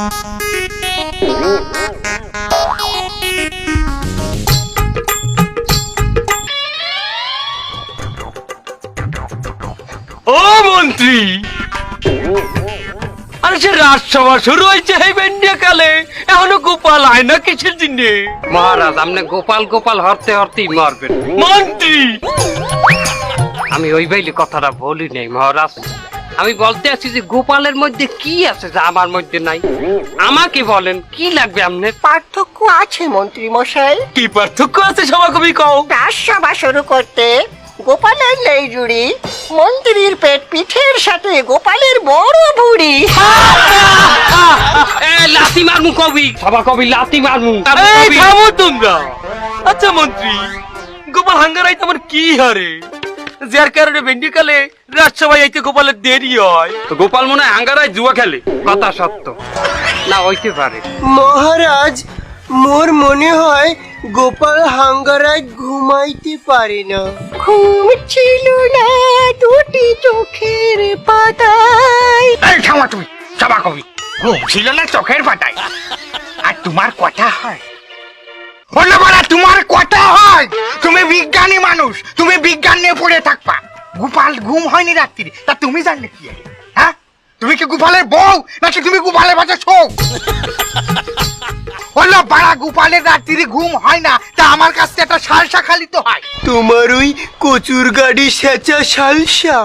ও মন্ত্রী, আরে সে রাজসভা শুরু হয়েছে এই বেন্ডিয়াকালে, এখনো গোপাল আয় না কিসের দিনে? মহারাজ আপনি গোপাল গোপাল হরতে হরতেই মরবেন। মন্ত্রী, আমি ওই বাইলি কথাটা বলি নাই মহারাজ, আমি বলতে আছি যে গোপালের মধ্যে কি আছে যা আমার মধ্যে নাই। আমাকে বলেন কি লাগবে আপনার? পার্থক্য আছে মন্ত্রী মশাই। কি পার্থক্য আছে সভাকবি কও? রাজসভা শুরু করতে গোপালের নেই জুড়ি, মন্ত্রীর পেট পিঠের সাথে গোপালের বড় ভুড়ি। লাথি মারমু কবি, সভা কবি লাথি মারমু। এই থামো তোমরা। আচ্ছা মন্ত্রী, গোপাল হাঙ্গারাই তোমার কি হারে, যার কারণে বেন্ডিকালে রাজসভায় আইতে গোপালের দেরি হয়? গোপাল মনে হয় আঙ্গারায় জুয়া খেলে। কথা সত্য না হইতে পারে মহারাজ, মোর মনে হয় গোপাল হাঙ্গারায় ঘুমাইতে পারে না। ঘুম ছিল না দুটি চোখের পাতায়। এই থামো তুমি, সভা কবি। ঘুম ছিল না চোখের পাতায়, আর তোমার কথা হয়? বললো বলা তোমার কথা হয়? তুমি বিজ্ঞানী মানুষ, তুমি বিজ্ঞান নিয়ে পড়ে থাকবা। গোপাল ঘুম হয়নি রাত্রি, তা তুমি জানলে কি? হ্যাঁ, তুমি কি গোপালের বউ নাকি তুমি গোপালের বাচ্চা শোক? বললো বাড়া গোপালের রাত্রি ঘুম হয় না, তা আমার কাছে একটা সালসা খালি তো হয়। তোমার ওই কচুর গাড়ি সেচা শালসা।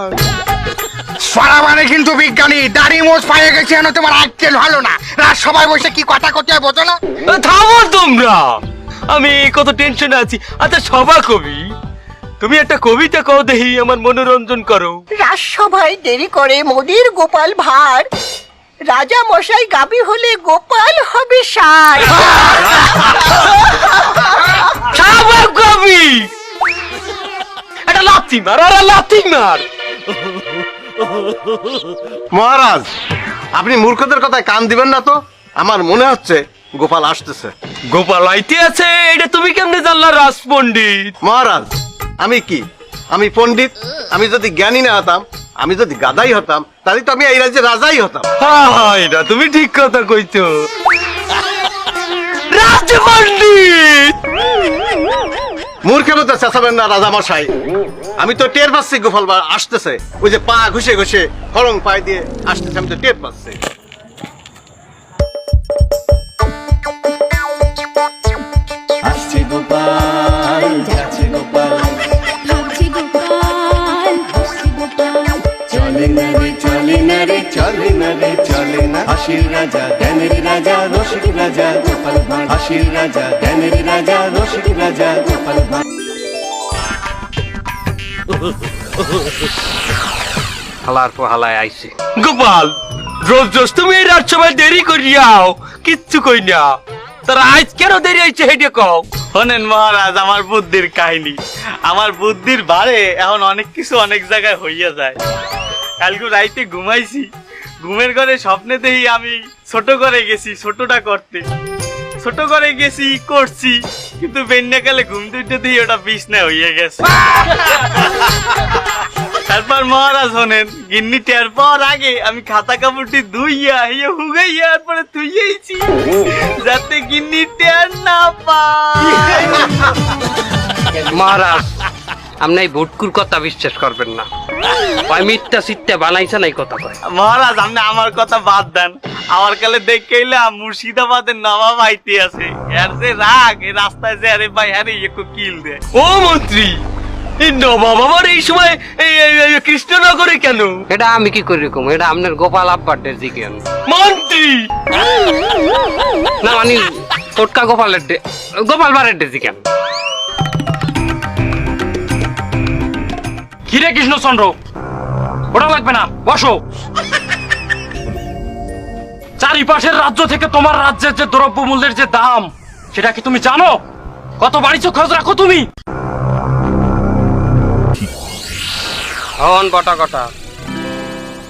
সারা মানে কিন্তু বিজ্ঞানী, দাড়ি মোজ পায়ে গেছে, এনে তোমার আজকেল ভালো না। রাত সবাই বসে কি কথা করতে হয় বোঝো না? থামো তোমরা, আমি কত টেনশনে আছি। আচ্ছা সভাকবি, তুমি একটা কবিতা কও দেখি, আমার মনোরঞ্জন করো। রাজসভায় দেরি করে মোদির গোপাল ভার, রাজা মশাই গাবি হলে গোপাল হবে সার। সভাকবি, এটা লাথি মার, আরে লাথি মার। মহারাজ, আপনি মূর্খদের কথায় কান দিবেন না তো। আমার মনে হচ্ছে গোপাল আসতেছে। গোপাল আইতে আছে, এটা তুমি কেমনে জানলা রাজপণ্ডিত? মহারাজ, আমি কি, আমি পণ্ডিত? আমি যদি জ্ঞানী না হতাম, আমি যদি গাদাই হতাম, তাহলে তো আমি এই রাজ্যের রাজাই হতাম। হ্যাঁ, এটা তুমি ঠিক কথা কইছো, রাজপণ্ডিত। মূর্খের মতো চেঁচাবেন না রাজা মশাই। আমি তো টের পাচ্ছি গোপাল আসতেছে। ওই যে পা ঘুষে ঘুষে খড়ং পায়ে দিয়ে আসতেছে, আমি তো টের পাচ্ছি। আসছে গোপাল, যাচ্ছে গোপাল, ভাবছি গোপাল, হাসছি গোপাল, চলে না রে চলে না রে চলে না রে চলে না। হাসির রাজা জ্ঞানের রাজা রসিক রাজা গোপাল ভাঁড়, হাসির রাজা জ্ঞানের রাজা রসিক রাজা গোপাল ভাঁড়। হালার পর হালায় আইছে। গোপাল, রোজ রোজ তুমি এই রাজসভায় দেরি করিয়াও, কিচ্ছু কই না। তার আজ কেন দেরি হয়েছে হেঁটে কও? শোনেন মহারাজ, আমার বুদ্ধির কাহিনী, আমার বুদ্ধির বারে এখন অনেক কিছু অনেক জায়গায় হইয়া যায়। কালকে রাইতে ঘুমাইছি, ঘুমের ঘরে স্বপ্নে দেখি আমি ছোট করে গেছি, ছোটটা করতে ছোট করে গেছি করছি, কিন্তু বেন্যাকালে ঘুম দুইটা দিয়ে ওটা বিছনায় হইয়া গেছে। তারপর মহারাজ শোনেন, গিন্নি টের পাওয়ার আগে আমি খাতা কাপড়টি ধুইয়া হিয়া হুগাইয়া পরে ধুইয়াইছি, যাতে গিন্নি টের না পায়। মহারাজ, আপনি এই ভুটকুর কথা বিশ্বাস করবেন না। ওই মিথ্যা সিটটা বানাইছে না এই কথা কয়। মহারাজ আপনি আমার কথা বাদ দেন, আমার কালে দেখেইলাম মুর্শিদাবাদের নবাব আইতে আছে, এর যে রাগ, এই রাস্তায় যে আরে ভাই আরে একটু কিল দে। ও মন্ত্রী, এই নবাব আবার এই সময় এই কৃষ্ণনগরে কেন? এটা আমি কি করি কম, এটা আপনার গোপাল আব্বার জিজ্ঞেন। মন্ত্রী না মানে টোটকা গোপালের গোপাল বারের জিজ্ঞেন। কিরে কৃষ্ণচন্দ্র, ওটা লাগবে না, বসো। চারিপাশের রাজ্য থেকে তোমার রাজ্যের যে দ্রব্য মূল্যের যে দাম, সেটা কি তুমি জানো? কত বাড়িছো খোঁজ রাখো তুমি? হন বটা কটা,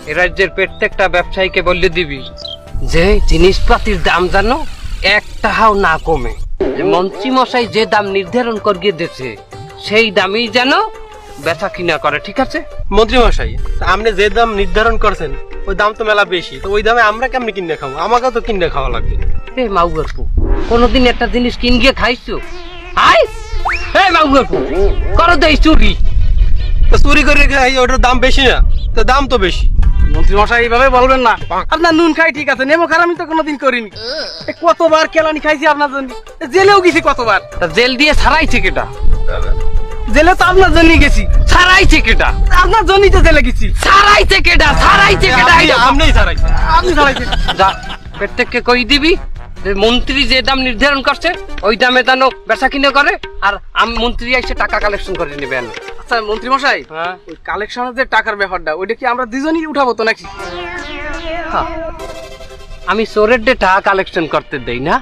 এ রাজ্যের প্রত্যেকটা ব্যবসায়ীকে বললে দিবি যে জিনিসপাতির দাম জানো এক টাকাও না কমে। মন্ত্রী মশাই যে দাম নির্ধারণ করিয়ে দিয়েছে সেই দামই যেন বেচা কিনা করে, ঠিক আছে? মন্ত্রী মশাই, আপনি যে দাম নির্ধারণ করছেন ওই দাম তো মেলা বেশি, তো ওই দামে আমরা কেমনি কিনে খাবো? আমাকেও তো কিনে খাওয়া লাগবে। রে মাউগরপু, কোনদিন একটা জিনিস কিন গিয়ে খাইছো? আই হে মাউগরপু, করো দেই চুরি। তো চুরি করে খাই, ওটার দাম বেশি না? তো দাম তো বেশি। মন্ত্রী মশাই এইভাবে বলবেন না। আপনার নুন খাই ঠিক আছে, নেমো খারাপ আমি তো কোনোদিন করিনি। কতবার কেলানি খাইছি আপনার জন্য, জেলেও গেছি কতবার। তা জেল দিয়ে ছাড়াইছে কেটা? জেলে তো আপনার জন্যই গেছি। ছাড়াইছে কেটা? আপনার জন্যই তো জেলে গেছি। ছাড়াইছে কেটা? ছাড়াইছে কেটা? আপনিই ছাড়াইছেন। আপনি ছাড়াইছেন। যা প্রত্যেককে কই দিবি যে মন্ত্রী যে দাম নির্ধারণ করছে ওই দামে যেন বেচা কিনে করে, আর আমি মন্ত্রী এসে টাকা কালেকশন করে নেবেন। আচ্ছা মন্ত্রী মশাই, ওই কালেকশনের যে টাকার ব্যাপারটা, ওইটা কি আমরা দুজনই উঠাবো তো নাকি? হ্যাঁ, আমি চোরের ডে টাকা কালেকশন করতে দেই না?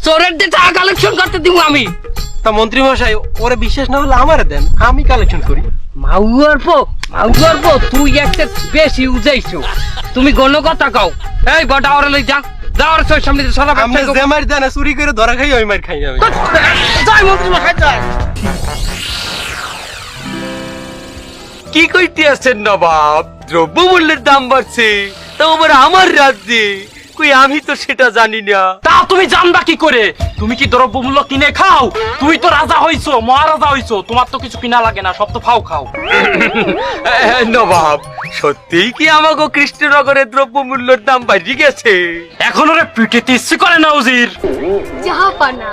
চোরের ডে টাকা কালেকশন করতে দিব আমি? তা মন্ত্রী মশাই, ওরে বিশ্বাস না হলে আমারে দেন, আমি কালেকশন করি। মাউগর্ব তুই একটা বেশি উজাইছো। তুমি গণ কথা কও। এই বড় আওরে লই যা, যাওয়ার সামনে সারা আপনি যে মার দেন চুরি করে ধরা খাই, ওই মার খাই আমি। যাই মন্ত্রী মশাই যাই। কি কইতে আছেন নবাব? দ্রব্যমূল্যের দাম বাড়ছে, তাও আবার আমার রাজ্যে। কই আমি তো সেটা জানি না। তা তুমি জানবা কি করে? তুমি কি দ্রব্যমূল্য কিনে খাও? তুমি তো রাজা হইছো, মহারাজা হইছো, তোমার তো কিছু কিনা লাগে না, সব তো ফাও খাও। নবাব, সত্যিই কি আমাগো কৃষ্ণনগরের দ্রব্যমূল্যের দাম বাড়ি গেছে? এখন ওরে পিটিতে ইচ্ছে করে না উজির। জাহাপানা,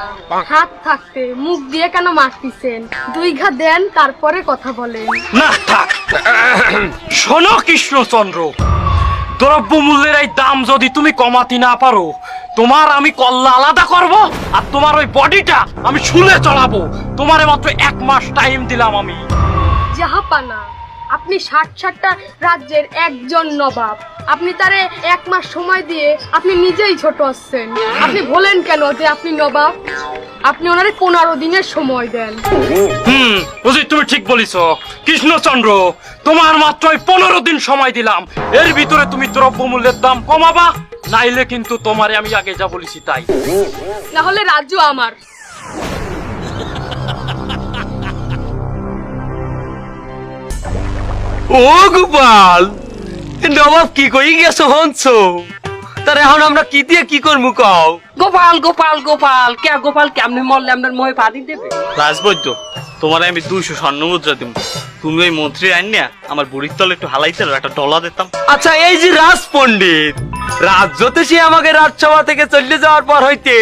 হাত থাকতে মুখ দিয়ে কেন মারতিছেন? 2 ঘা দেন, তারপরে কথা বলেন। না থাক। শোনো কৃষ্ণচন্দ্র, দ্রব্যমূল্যের এই দাম যদি তুমি কমাতে না পারো, তোমার আমি কল্লা আলাদা করব, আর তোমার ওই বডিটা আমি শুলে চড়াবো। তোমারে মাত্র 1 মাস টাইম দিলাম আমি। জাহাপানা, আপনি 60টা রাজ্যের একজন নবাব, আপনি তারে 1 মাস সময় দিয়ে আপনি নিজেই ছোট হচ্ছেন। আপনি বলেন কেন যে আপনি নবাব? আপনি ওনারে 15 দিনের সময় দেন। বুঝি তুমি ঠিক বলিস কৃষ্ণচন্দ্র, তোমার মাত্র 15 দিন সময় দিলাম। এর ভিতরে তুমি দ্রব্যমূল্যের দাম কমাবা, নাইলে কিন্তু তোমারে আমি আগে যা বলেছি তাই। না হলে রাজ্য আমার। ও গোপাল, নবাব কি কই গেছো হনছো? তার এখন আমরা কি দিয়ে কি করবো কও? গোপাল গোপাল গোপাল কে গোপাল কেমনে মরলে আপনার মোহে পানি দেবে? রাজবৈদ্য, তোমার আমি 200 স্বর্ণ মুদ্রা দিব। তুমি ওই মন্ত্রী আইন না আমার বুড়ির তলে একটু হালাইতে একটা ডলা দিতাম। আচ্ছা, এই যে রাজ পণ্ডিত, রাজ্যতে আমাকে রাজসভা থেকে চলে যাওয়ার পর হইতে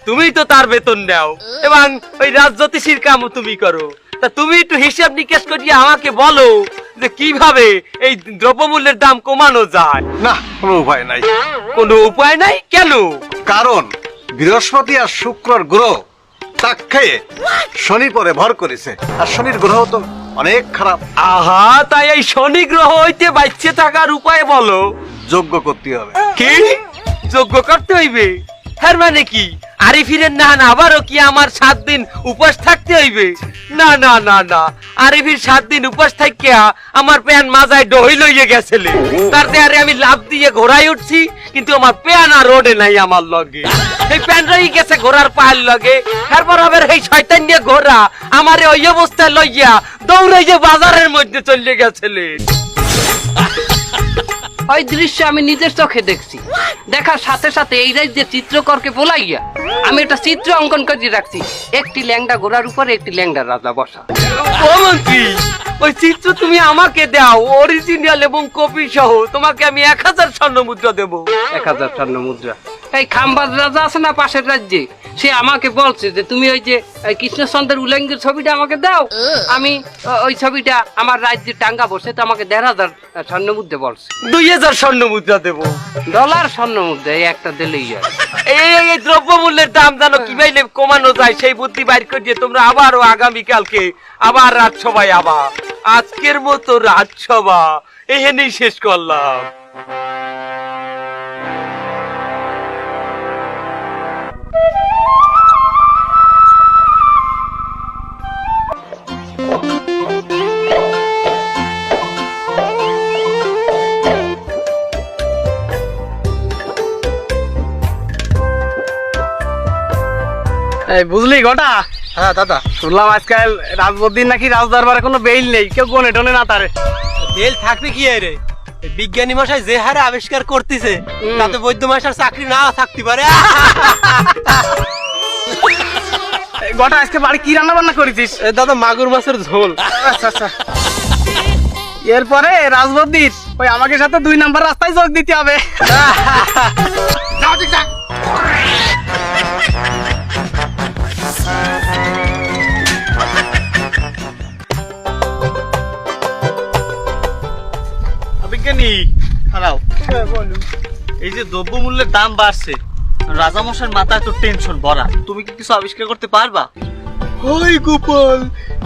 তুমি তো তার বেতন নাও, এবং ওই রাজজ্যোতিষীর কামও তুমি করো। তা তুমি একটু হিসাব নিকাশ করিয়ে আমাকে বলো যে কিভাবে এই দ্রব্যমূল্যের দাম কমানো যায়। না, কোনো উপায় নাই। কোনো উপায় নাই? কেন? কারণ বৃহস্পতি আর শুক্রর গ্রহ তাক খেয়ে শনি পরে ভর করেছে, আর শনির গ্রহ তো অনেক খারাপ। আহা, তাই এই শনি গ্রহ হইতে বাঁচতে থাকার উপায় বলো। যোগ্য করতে হবে। কি যোগ্য করতে হইবে? হ্যাঁ মানে কি আরিফিরের না আবারও কি আমার 7 দিন উপাস থাকতে হইবে? না না না না, আরিফির 7 দিন উপাস থাকিয়া আমার প্যান মাজায় ডহি লইয়ে গেছিলে, তারতে আরে আমি লাভ দিয়ে ঘোড়ায় উঠছি, কিন্তু আমার প্যান আর রোডে নাই আমার লগে। এই প্যান রই গেছে ঘোড়ার পায়ের লগে। তারপর আবার এই শয়তান নিয়ে ঘোড়া আমারে ওই অবস্থায় লইয়া দৌড়াইয়ে বাজারের মধ্যে চলে গেছিলে। ওই দৃশ্য আমি নিজের চোখে দেখছি। দেখার সাথে সাথে এই রাজ্যে চিত্রকরকে বলাইয়া আমি একটা চিত্র অঙ্কন করে রাখছি। একটি ল্যাংড়া ঘোড়ার উপরে একটি ল্যাংড়া রাজা বসা। ও মন্ত্রী, ওই চিত্র তুমি আমাকে দাও, অরিজিনাল এবং কপি সহ। তোমাকে আমি 1000 স্বর্ণ মুদ্রা দেবো। 1000 স্বর্ণ মুদ্রা? এই খাম্বাজ রাজা আছে না পাশের রাজ্যে, সে আমাকে বলছে যে তুমি ওই যে কৃষ্ণচন্দ্রের উল্লেঙ্গের ছবিটা আমাকে দাও, আমি ওই ছবিটা আমার রাজ্যে টাঙ্গা বসে, তো আমাকে 1500 স্বর্ণ মুদ্রা বলছে। 2000 স্বর্ণ মুদ্রা দেবো। ডলার স্বর্ণ মুদ্রা এই একটা দিলেই হয়। এই দ্রব্যমূল্যের দাম জানো কিভাবে কমানো যায় সেই বুদ্ধি বাইর করে দিয়ে তোমরা আবারও আগামীকালকে আবার রাজসভায় আবার। আজকের মতো রাজসভা এখানেই শেষ করলাম। এই বুঝলি গোটা? হ্যাঁ দাদা, শুনলাম আজকাল রাজবদ্দিন নাকি রাজদরবারে কোনো বেইল নেই, কেউ গনে টনে না তারে। তেল থাকবে কি রে? বিজ্ঞানী মশাই যে হারে আবিষ্কার করতেছে তাতে বৈদ্য মশাইয়ের চাকরি না থাকতে পারে। গোটা আজকে বাড়ি কি রান্না বান্না করেছিস? দাদা মাগুর মাছের ঝোল। আচ্ছা আচ্ছা, এরপরে রাজবদ্দির ওই আমাকে সাথে 2 নাম্বার রাস্তায় যোগ দিতে হবে। যাও ঠিক যা। বিজ্ঞানী খারাপ, এই যে দ্রব্যমূল্যের দাম বাড়ছে, রাজামশার মাথায় তো টেনশন ভরা, তুমি কি কিছু আবিষ্কার করতে পারবা? ওই গোপাল,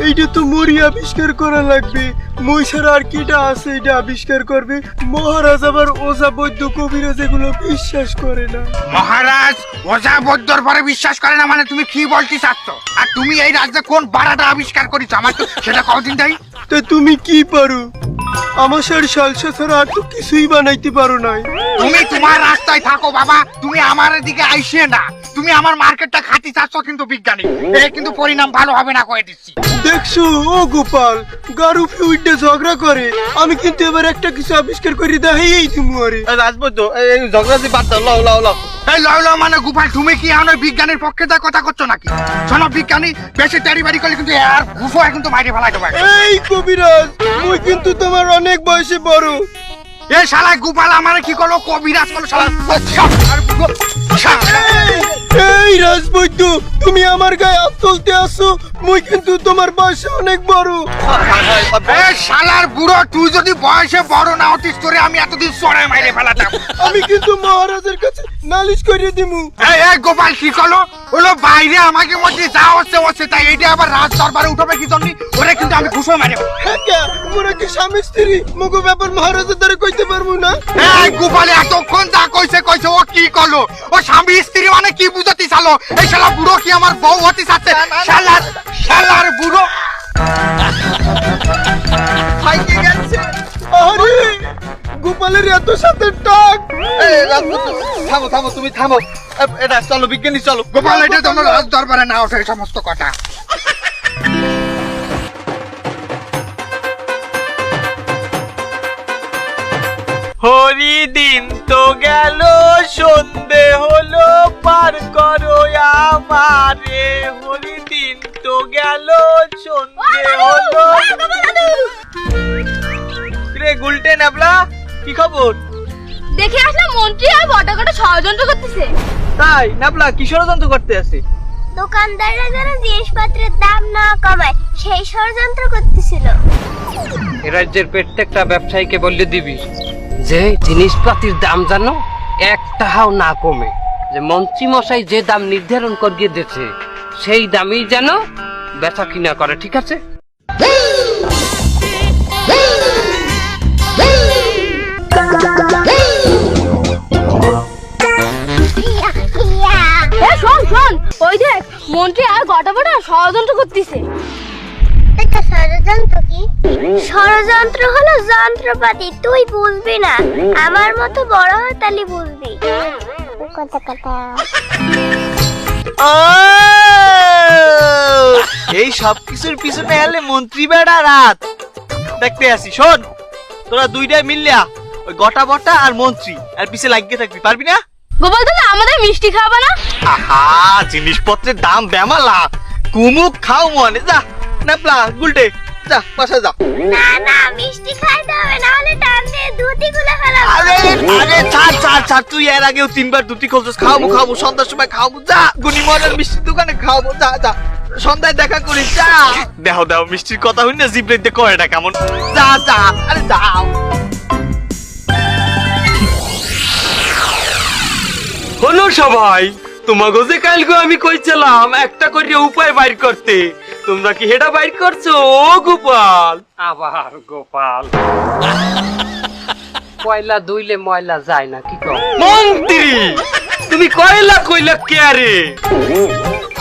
এইটা তো মরি আবিষ্কার করা লাগবে। মই ছাড়া আর কিটা আছে এটা আবিষ্কার করবে? মহারাজ আবার ওঝা বৈদ্য কবিরাজ এগুলো বিশ্বাস করে না। মহারাজ ওঝা বৈদ্যর পরে বিশ্বাস করে না মানে তুমি কি বলতে চাচ্ছ? আর তুমি এই রাজ্যে কোন বাড়াটা আবিষ্কার করেছো আমার তো সেটা কতদিন তাই? তা তুমি কি পারো? আমাশার সালসা ছাড়া আর তো কিছুই বানাইতে পারো নাই। তুমি তোমার রাস্তায় থাকো বাবা, তুমি আমার দিকে আইসে না। তুমি আমার মার্কেটটা খাতি চাচ্ছ কিন্তু বিজ্ঞানী, এই কিন্তু পরিণাম ভালো হবে না কয়ে দিচ্ছি। দেখছো ও গোপাল, গারু ফিউডে ঝগড়া করে, আমি কিন্তু এবার একটা কিছু আবিষ্কার করে দেখাই এই তুমি আরে। রাজবৈদ্য এই ঝগড়াঝাটি বাদ দাও, লাও লাও লাও। এই লও লও মানে গোপাল, তুমি কি এখন ওই বিজ্ঞানীর পক্ষে যা কথা করছো নাকি? শোনো বিজ্ঞানী, বেশি তেড়ি বাড়ি করলে কিন্তু আর ঘুফো কিন্তু মাইরে ফেলাই দেবো। এই কবিরাজ, মুই কিন্তু তোমার অনেক বয়সে বড়। এই শালা গোপাল আমার কি করলো? কবিরাজ করলো শালা। এই রাজবৈদ্য, তুমি আমার গায়ে হাত তুলতে আসো, মুই কিন্তু তোমার বয়সে অনেক বড়। এই শালার বুড়ো, তুই যদি বয়সে বড় না হতিস তোরে আমি এতদিন সরে মাইরে ফেলাতাম। আমি কিন্তু মহারাজের কাছে নালিশ করে দিমু। এই গোপাল কি করলো? হলো বাইরে আমাকে মধ্যে যা হচ্ছে হচ্ছে, তাই এইটা আবার রাজ দরবারে উঠবে কি জন্য? ওরে কিন্তু আমি ঘুষো মারে। মোরা কি স্বামী স্ত্রী? মুগো ব্যাপার মহারাজের দ্বারা কইতে পারবো না। এই গোপাল এতক্ষণ যা কইছে কইছে, ও কি করলো? ও স্বামী স্ত্রী মানে কি বুঝাতে চালো? এই শালা বুড়ো কি আমার বউ হতে চাচ্ছে? শালার শালার বুড়ো। আরে গোপালের এত সাথে টাক। থামো থামো, তুমি থামো, এটা চলো বিজ্ঞানী চলো। গোপাল এটা তো রাজ দরবারে না ওঠে এই সমস্ত কথা। হরি দিন তো গেল, সন্ধে হলো, পার করো আমারে। হরি দিন তো গেল, সন্ধে হলো। রে গুলটে নাবলা, কি খবর? দেখে আসলাম মন্ত্রী আর বটাঘাটা ষড়যন্ত্র করতেছে। তাই নাবলা কি ষড়যন্ত্র করতে আছে? দোকানদাররা যেন জিনিসপত্রের দাম না কমায় সেই ষড়যন্ত্র করতেছিল। এ রাজ্যের প্রত্যেকটা ব্যবসায়ীকে বললে দিবি যে জিনিসপাতির দাম যেন এক টাকাও না কমে, যে মন্ত্রী মশাই যে দাম নির্ধারণ করিয়ে দিয়েছে সেই দামই যেন বেচা কিনা করে, ঠিক আছে? শোন শোন, ওই দেখ মন্ত্রী আর বটাঘাটা ষড়যন্ত্র করতেছে। এটা ষড়যন্ত্র কি? ষড়যন্ত্র হলো যন্ত্রপাতি, তুই বুঝবি না, আমার মতো বড় হাতালি বুঝবি। কথা কথা এই সব কিছুর পিছনে এলে মন্ত্রী বেড়া রাত দেখতে আসি। শোন, তোরা দুইটাই মিললিয়া ওই গটা বটা আর মন্ত্রী আর পিছে লাগিয়ে থাকবি, পারবি না? গোপাল দাদা আমাদের মিষ্টি খাওয়াবা না? আহা, জিনিসপত্রের দাম বেমালা, কুমুক খাও মনে। যা নাপলা গুলটে, যা বাসা যা। না না, মিষ্টি খাইতে হবে, না হলে টান দিয়ে দুটি গুলো ফেলাবো। আরে আরে ছাড় ছাড় ছাড়, তুই এর আগেও 3 বার দুটি খুলছিস। খাওয়াবো খাওয়াবো, সন্ধ্যার সময় খাওয়াবো। যা গুনিমনের মিষ্টির দোকানে খাওয়াবো, যা যা, সন্ধ্যায় দেখা করিস। যা দেহ দেহ, মিষ্টির কথা হই না জিব্রে দিয়ে কয় এটা কেমন। যা যা, আরে যাও। হলো সবাই, তোমাকে যে কালকে আমি কইছিলাম একটা করে উপায় বাইর করতে, তোমরা কি হেডা বাইর করছো? ও গোপাল, আবার গোপাল, কয়লা দুইলে ময়লা যায় না, কি কও? মন্ত্রী তুমি কয়লা কইলা কে রে?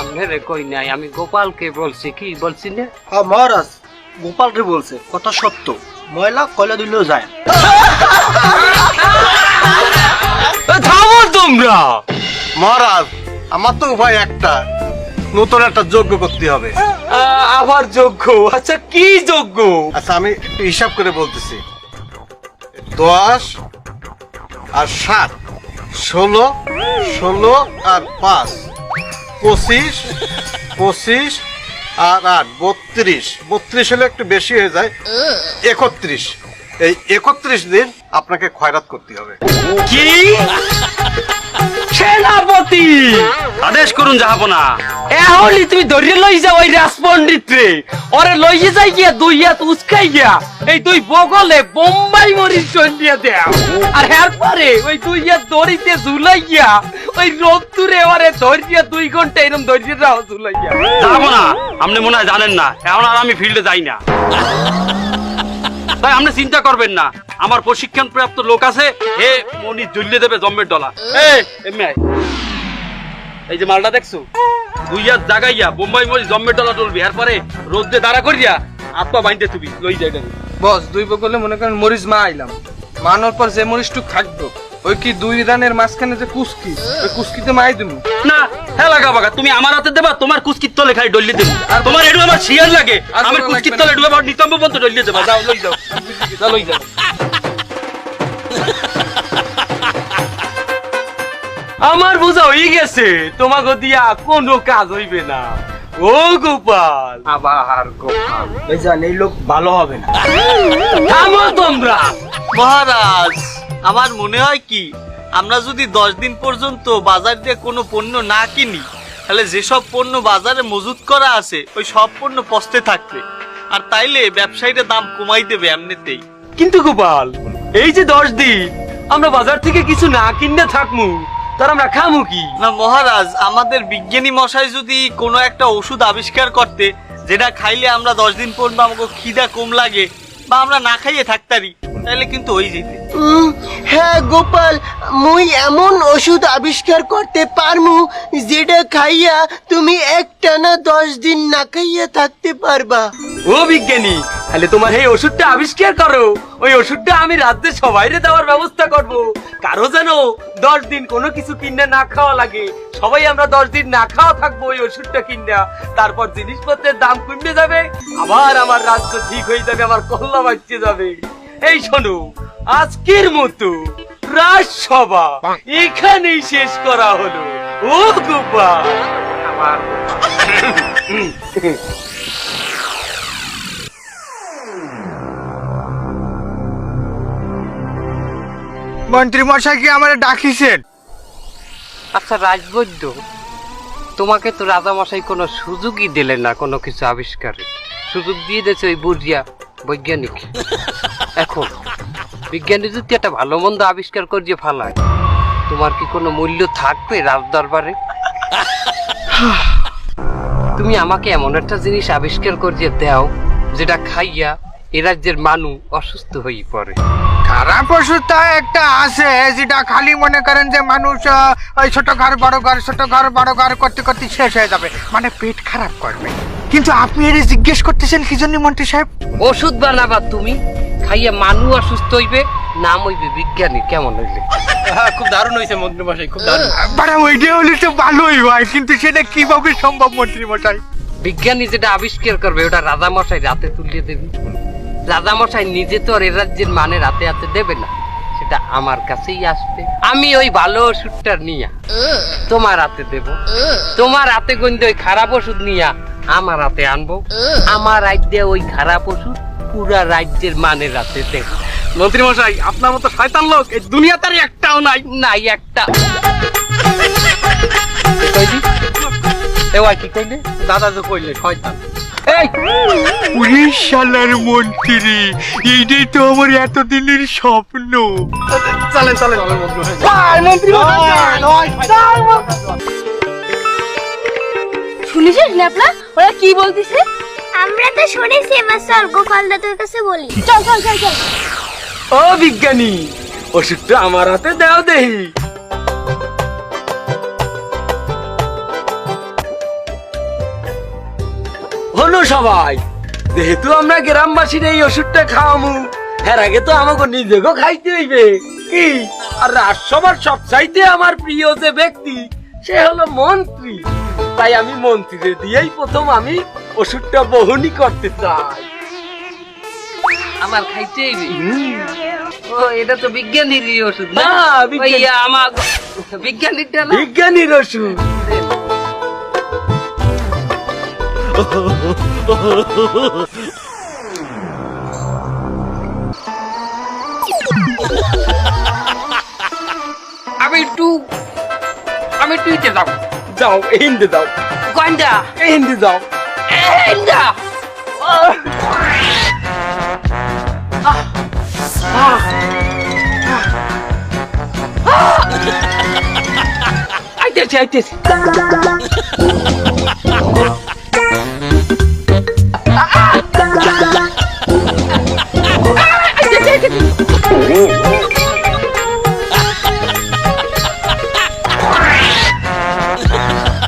আপনারে কই নাই, আমি গোপালকে বলছি। কি বলছি না? হ্যাঁ মহারাজ, গোপালকে বলছে কথা সত্য, ময়লা কয়লা দিলেও যায়। থামো তোমরা। মহারাজ, আমার তো উপায় একটা, নতুন একটা যজ্ঞ করতে হবে। আবার যজ্ঞ? আচ্ছা কি যজ্ঞ? আচ্ছা আমি একটু হিসাব করে বলতেছি। 10 আর 7 16, 16 আর 5 25, 25 আর 8 32, 32 হলে একটু বেশি হয়ে যায়, 31। এই 31 দিন আপনাকে খয়রাত করতে হবে। কি সেনাপতি আদেশ করুন যাহাবনা। এহলি তুমি ধরিয়ে লই যাও ওই রাজপণ্ডিত রে, ওরে লইয়ে যাই গিয়া দুই হাত উস্কাই গিয়া এই দুই বগলে বোম্বাই মরিচ চন্ডিয়া দেও, আর এরপরে ওই দুই হাত দড়িতে ঝুলাই গিয়া ওই রোদ্দুরে ওরে ধরিয়ে 2 ঘন্টা এরকম ধরিয়ে রাও ঝুলাই গিয়া। যাহাবনা আপনি মনে হয় জানেন না, এখন আর আমি ফিল্ডে যাই না। তাই আপনি চিন্তা করবেন না, আমার প্রশিক্ষণ প্রাপ্ত লোক আছে, এ মনি জ্বলিয়ে দেবে জম্মের ডলা। এই যে মালটা দেখছো, 2 হাত জাগাইয়া বোম্বাই মরি জম্মের ডলা টলবি, এরপরে রোদ্রে দাঁড়া করিয়া আত্মা বাইন্দে তুমি লই যাই। বস 2 বগলে মনে করেন মরিচ মা আইলাম, মানোর পর যে মরিচটুক থাকবো ওই কি 2 রানের মাঝখানে যে কুস্কি, ওই কুস্কিতে মাই দিমু না। হ্যাঁ লাগা বাগা, তুমি আমার হাতে দেবা, তোমার কুস্কির তলে খাই ডললি দেবো। তোমার এটু আমার শিয়ার লাগে, আমার কুস্কির তলে ডুবে আমার নিতম্ব পর্যন্ত ডললি দেবা। যাও লই যাও, যাও লই যাও। আমার বোঝা হয়ে গেছে, তোমাকে দিয়া কোনো কাজ হইবে না। ও গোপাল, আবার গোপাল ভাইজান, এই লোক ভালো হবে না। থামো তোমরা। মহারাজ, আমার মনে হয় কি, আমরা যদি 10 দিন পর্যন্ত বাজার দিয়ে কোনো পণ্য না কিনি, তাহলে যেসব পণ্য বাজারে মজুত করা আছে ওই সব পণ্য পচতে থাকবে, আর তাইলে ব্যবসায়ীরা দাম কমাই দেবে এমনিতেই। কিন্তু গোপাল, এই যে 10 দিন আমরা বাজার থেকে কিছু না কিনে থাকমু, তার আমরা খামু কি? না মহারাজ, আমাদের বিজ্ঞানী মশাই যদি কোনো একটা ওষুধ আবিষ্কার করতে, যেটা খাইলে আমরা 10 দিন পর্যন্ত আমাকে খিদা কম লাগে বা আমরা না খাইয়ে থাকতারি, তাহলে কিন্তু ওই যেতে। হ্যাঁ গোপাল, মুই এমন ওষুধ আবিষ্কার করতে পারমু যেটা খাইয়া তুমি একটানা 10 দিন না খাইয়া থাকতে পারবা। ও বিজ্ঞানী, তাহলে তোমার এই ওষুধটা আবিষ্কার করো, ওই ওষুধটা আমি রাতে সবাইরে দেওয়ার ব্যবস্থা করব। কারো যেন 10 দিন কোনো কিছু কিনে না খাওয়া লাগে, সবাই আমরা 10 দিন না খাওয়া থাকবো ওই ওষুধটা কিনা। তারপর জিনিসপত্রের দাম কমে যাবে, আবার আমার রাজ্য ঠিক হয়ে যাবে, আমার কল্লা বাঁচতে যাবে। এই শোনো, আজকের মতো রাজসভা এখানেই শেষ করা হলো। ও গোপাল, আমার মন্ত্রী মশাই কি আমারে ডাকিছেন? আচ্ছা রাজবৈদ্য, তোমাকে তো রাজামশাই কোনো সুযোগই দিলেন না কোনো কিছু আবিষ্কারে, সুযোগ দিয়ে দিয়েছে ওই বুড়িয়া বৈজ্ঞানিক। এখন বিজ্ঞানী যদি একটা ভালো মন্দ আবিষ্কার করিয়ে ফেলায়, তোমার কি কোনো মূল্য থাকবে রাজ দরবারে? তুমি আমাকে এমন একটা জিনিস আবিষ্কার করিয়ে দাও যেটা খাইয়া এ রাজ্যের মানুষ অসুস্থ হয়ে পড়ে। খারাপ ওষুধটা একটা আছে, যেটা খালি মনে করেন যে মানুষ ওই ছোট ঘর বড় ঘর ছোট ঘর বড় ঘর করতে করতে শেষ হয়ে যাবে, মানে পেট খারাপ করবে। কিন্তু আপনি এর জিজ্ঞেস করতেছেন কি জন্য মন্ত্রী সাহেব? ওষুধ বানাবা তুমি, খাইয়া মানুষ অসুস্থ হইবে, নাম হইবে বিজ্ঞানী। কেমন হইলে? খুব দারুণ হয়েছে মন্ত্রী মশাই, খুব দারুণ। বাড়া ওইটা হলে তো ভালোই হয়, কিন্তু সেটা কিভাবে সম্ভব মন্ত্রী মশাই? বিজ্ঞানী যেটা আবিষ্কার করবে ওটা রাজামশাই রাতে তুলিয়ে দেবে। রাজামশাই নিজে তো আর এ রাজ্যের মানে রাতে হাতে দেবে না, সেটা আমার কাছেই আসবে। আমি ওই ভালো ওষুধটা নিয়া তোমার হাতে দেব, তোমার হাতে গন্ধ ওই খারাপ ওষুধ নিয়া আমার হাতে আনবো, আমার রাজ্যে ওই খারাপ ওষুধ পুরা রাজ্যের মানে রাতে দেব। মন্ত্রী মশাই, আপনার মতো শয়তান লোক এই দুনিয়াতে আর একটাও নাই। নাই একটা। কইলি এবার কি কইলে? দাদা তো কইলে শয়তান। এই পুলিশ শালার মন্ত্রী, এইটাই তো আমার এতদিনের স্বপ্ন। চলেন চলেন মন্ত্রী মশাই। শুনেছিস ন্যাপলা ওরা কি বলতিছে? আমরা তো শুনেছি, এবার চল গোপাল দাদুর কাছে বলি। চল চল চল চল। ও বিজ্ঞানী, ওষুধটা আমার হাতে দাও দেহি। হলো সবাই, যেহেতু আমরা গ্রামবাসীর এই ওষুধটা খাওয়ামু, এর আগে তো আমাকে নিজেকেও খাইতে হইবে কি। আর রাজসভার সবচাইতে আমার প্রিয় যে ব্যক্তি, সে হলো মন্ত্রী। তাই আমি মন্ত্রীদের দিয়েই প্রথম আমি ওষুধটা বহনি করতে চাই। আমার খাইতে হইবে। ও এটা তো বিজ্ঞানীরই ওষুধ না? না, বিজ্ঞানী- ওই আমার বিজ্ঞানীরটা না? বিজ্ঞানীর ওষুধ। আমি একটু ইতে যাবো। যাও হিন্দি দাও, গন্ডা হিন্দি দাও। গন্ডা আইতেছি আইতেছি।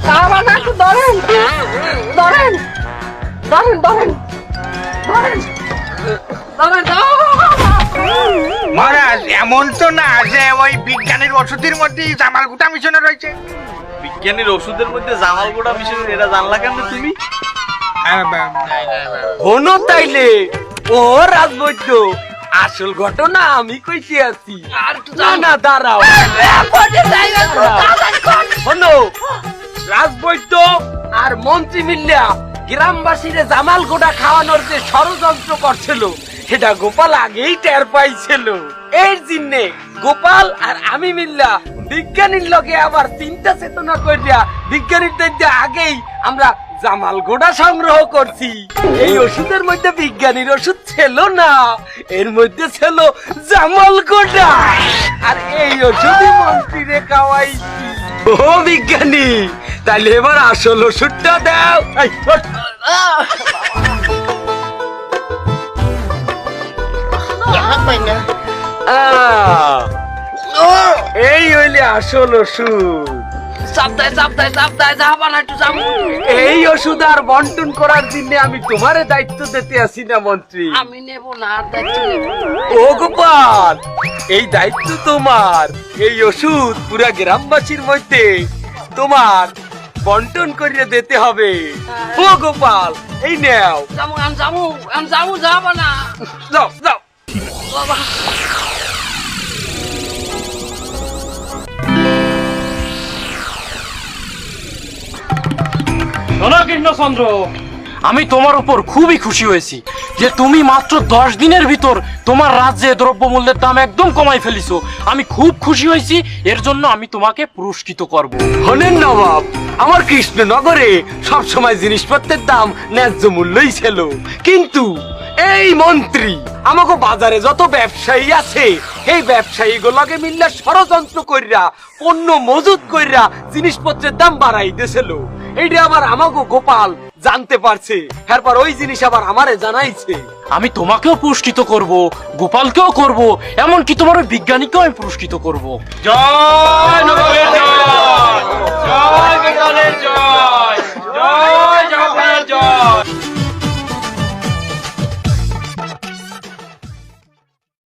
বাবা একটু ধরেন ধরেন ধরেন ধরেন ধরেন ধরেন মহারাজ এমন তো না যে ওই বিজ্ঞানীর ওষুধের মধ্যে জামাল গুটা মিশনে রয়েছে। বিজ্ঞানীর ওষুধের মধ্যে জামাল গোড়া মিশে এটা জানলা কেন তুমি? হনো তাইলে ও রাজবৈদ্য, আসল ঘটনা আমি কইতে আছি। আর একটু না না দাঁড়াও, হনো রাজবৈদ্য আর মন্ত্রী মিল্লা গ্রামবাসীরে জামাল গোটা খাওয়ানোর যে ষড়যন্ত্র করছিল সেটা গোপাল আগেই টের পাইছিল। এর জন্যে গোপাল আর আমি মিল্লা বিজ্ঞানীর লগে আবার চিন্তা চেতনা করিয়া বিজ্ঞানীর দায়িত্বে আগেই আমরা জামাল গোড়া সংগ্রহ করছি। এই ওষুধের মধ্যে বিজ্ঞানীর ওষুধ ছিল না, এর মধ্যে ছিল জামাল গোড়া। আর এই ওষুধই মন্ত্রীরে খাওয়াইছি। ও বিজ্ঞানী, তাহলে এবার আসল ওষুধটা দাও। এই, ওঠ। এই হইলে আসল ওষুধ। সাবধায় সাবধায় সাবধায় যাবা না, একটু যাবো। এই ওষুধ আর বন্টন করার জন্য আমি তোমারে দায়িত্ব দিতে আসি না মন্ত্রী। আমি নেব না, আর দায়িত্ব নেব না। ও গোপাল, এই দায়িত্ব তোমার। এই ওষুধ পুরা গ্রামবাসীর মধ্যে তোমার বন্টন করিয়ে দিতে হবে। ও গোপাল, এই নাও। যাবো আমি যাবো আমি যাবো, যাবা না। যাও যাও। বাবা শোনো কৃষ্ণচন্দ্র, আমি তোমার উপর খুবই খুশি হয়েছি যে তুমি মাত্র 10 দিনের ভিতর তোমার রাজ্যে দ্রব্যমূল্যের দাম একদম কমাই ফেলিছো। আমি খুব খুশি হয়েছি, এর জন্য আমি তোমাকে পুরস্কৃত করব। হলেন নবাব, আমার কৃষ্ণনগরে সব সময় জিনিসপত্রের দাম ন্যায্য মূল্যই ছিল, কিন্তু এই মন্ত্রী আমাকে বাজারে যত ব্যবসায়ী আছে এই ব্যবসায়ী গুলোকে মিললে ষড়যন্ত্র কইরা পণ্য মজুত কইরা জিনিসপত্রের দাম বাড়াই দিয়েছিল। এইটা আবার আমাকে গোপাল জানতে পারছে, এরপর ওই জিনিস আবার আমারে জানাইছে। আমি তোমাকেও পুরস্কৃত করব, গোপালকেও করব, এমনকি তোমার ওই বিজ্ঞানীকেও আমি পুরস্কৃত করব। জয় নবাবের জয়, জয় বিজ্ঞানের জয়।